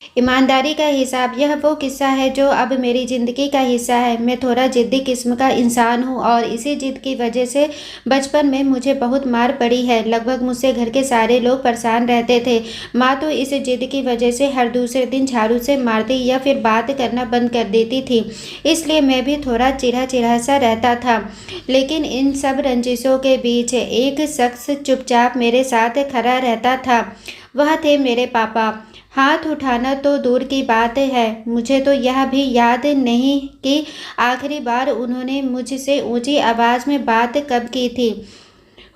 ईमानदारी का हिसाब, यह वो किस्सा है जो अब मेरी ज़िंदगी का हिस्सा है। मैं थोड़ा ज़िद्दी किस्म का इंसान हूँ और इसी ज़िद की वजह से बचपन में मुझे बहुत मार पड़ी है। लगभग मुझसे घर के सारे लोग परेशान रहते थे। माँ तो इस ज़िद की वजह से हर दूसरे दिन झाड़ू से मारती या फिर बात करना बंद कर देती थी। इसलिए मैं भी थोड़ा चिढ़ा-चिढ़ा सा रहता था। लेकिन इन सब रंजिशों के बीच एक शख्स चुपचाप मेरे साथ खड़ा रहता था। वह थे मेरे पापा। हाथ उठाना तो दूर की बात है, मुझे तो यह भी याद नहीं कि आखिरी बार उन्होंने मुझसे ऊंची आवाज़ में बात कब की थी।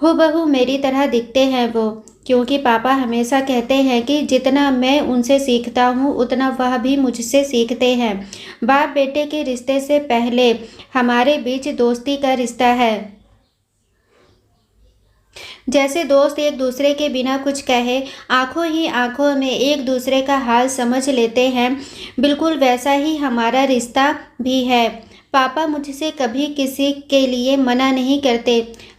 हूबहू मेरी तरह दिखते हैं वो, क्योंकि पापा हमेशा कहते हैं कि जितना मैं उनसे सीखता हूँ उतना वह भी मुझसे सीखते हैं। बाप बेटे के रिश्ते से पहले हमारे बीच दोस्ती का रिश्ता है। जैसे दोस्त एक दूसरे के बिना कुछ कहे आंखों ही आंखों में एक दूसरे का हाल समझ लेते हैं, बिल्कुल वैसा ही हमारा रिश्ता भी है। पापा मुझसे कभी किसी के लिए मना नहीं करते।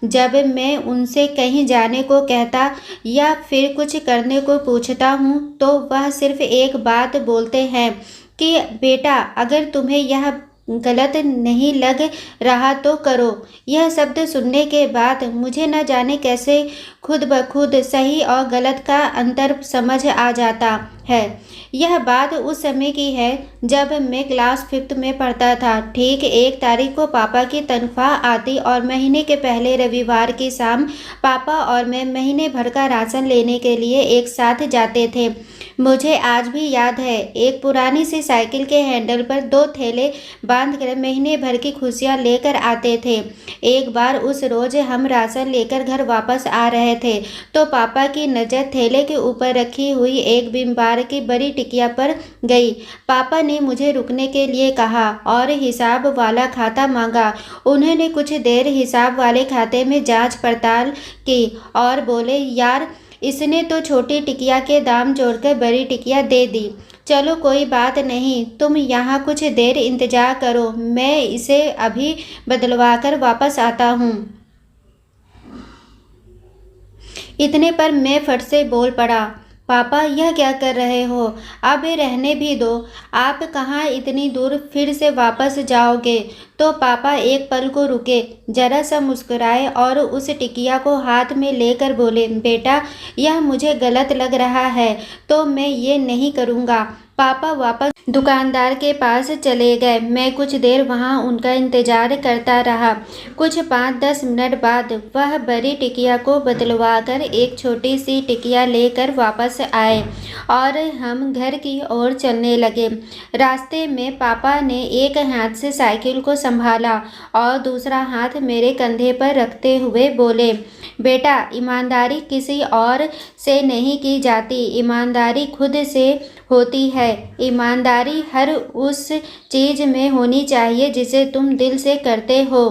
जब मैं उनसे कहीं जाने को कहता या फिर कुछ करने को पूछता हूँ तो वह सिर्फ एक बात बोलते हैं कि बेटा, अगर तुम्हें यह गलत नहीं लग रहा तो करो। यह शब्द सुनने के बाद मुझे न जाने कैसे खुद ब खुद सही और गलत का अंतर समझ आ जाता है। यह बात उस समय की है जब मैं क्लास 5th में पढ़ता था। ठीक 1 तारीख को पापा की तनख्वाह आती और महीने के पहले रविवार की शाम पापा और मैं महीने भर का राशन लेने के लिए एक साथ जाते थे। मुझे आज भी याद है, एक पुरानी सी साइकिल के हैंडल पर 2 थैले बांधकर महीने भर की खुशियाँ लेकर आते थे। एक बार उस रोज हम राशन लेकर घर वापस आ रहे थे तो पापा की नज़र थैले के ऊपर रखी हुई एक बिम बार की बड़ी टिकिया पर गई। पापा ने मुझे रुकने के लिए कहा और हिसाब वाला खाता मांगा। उन्होंने कुछ देर हिसाब वाले खाते में जांच पड़ताल की और बोले, यार, इसने तो छोटी टिकिया के दाम जोड़कर बड़ी टिकिया दे दी। चलो कोई बात नहीं, तुम यहाँ कुछ देर इंतजार करो, मैं इसे अभी बदलवा कर वापस आता हूँ। इतने पर मैं फट से बोल पड़ा, पापा यह क्या कर रहे हो? अब रहने भी दो। आप कहाँ इतनी दूर फिर से वापस जाओगे? तो पापा एक पल को रुके, जरा सा मुस्कुराए और उस टिकिया को हाथ में लेकर बोले, बेटा, यह मुझे गलत लग रहा है तो मैं ये नहीं करूँगा। पापा वापस दुकानदार के पास चले गए। मैं कुछ देर वहाँ उनका इंतजार करता रहा। कुछ 5-10 मिनट बाद वह बड़ी टिकिया को बदलवा कर एक छोटी सी टिकिया लेकर वापस आए और हम घर की ओर चलने लगे। रास्ते में पापा ने एक हाथ से साइकिल को संभाला और दूसरा हाथ मेरे कंधे पर रखते हुए बोले, बेटा, ईमानदारी किसी और से नहीं की जाती, ईमानदारी खुद से होती है। ईमानदारी हर उस चीज़ में होनी चाहिए जिसे तुम दिल से करते हो।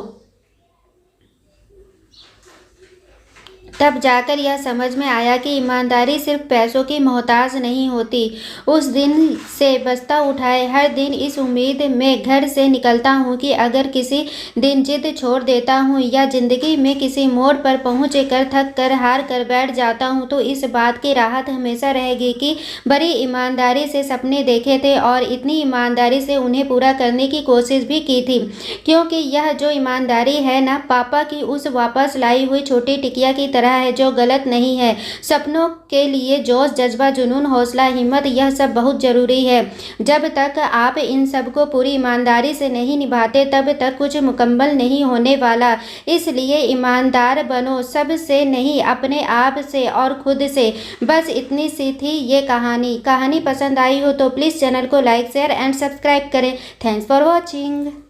तब जाकर यह समझ में आया कि ईमानदारी सिर्फ पैसों की मोहताज नहीं होती। उस दिन से बस्ता उठाए हर दिन इस उम्मीद में घर से निकलता हूँ कि अगर किसी दिन जिद छोड़ देता हूँ या ज़िंदगी में किसी मोड़ पर पहुँच कर थक कर हार कर बैठ जाता हूँ तो इस बात की राहत हमेशा रहेगी कि बड़ी ईमानदारी से सपने देखे थे और इतनी ईमानदारी से उन्हें पूरा करने की कोशिश भी की थी। क्योंकि यह जो ईमानदारी है ना, पापा की उस वापस लाई हुई छोटी टिकिया की तरह है जो गलत नहीं है। सपनों के लिए जोश, जज्बा, जुनून, हौसला, हिम्मत, यह सब बहुत ज़रूरी है। जब तक आप इन सब को पूरी ईमानदारी से नहीं निभाते तब तक कुछ मुकम्मल नहीं होने वाला। इसलिए ईमानदार बनो, सबसे नहीं, अपने आप से और खुद से। बस इतनी सी थी ये कहानी। कहानी पसंद आई हो तो प्लीज़ चैनल को लाइक, शेयर एंड सब्सक्राइब करें। Thanks for watching.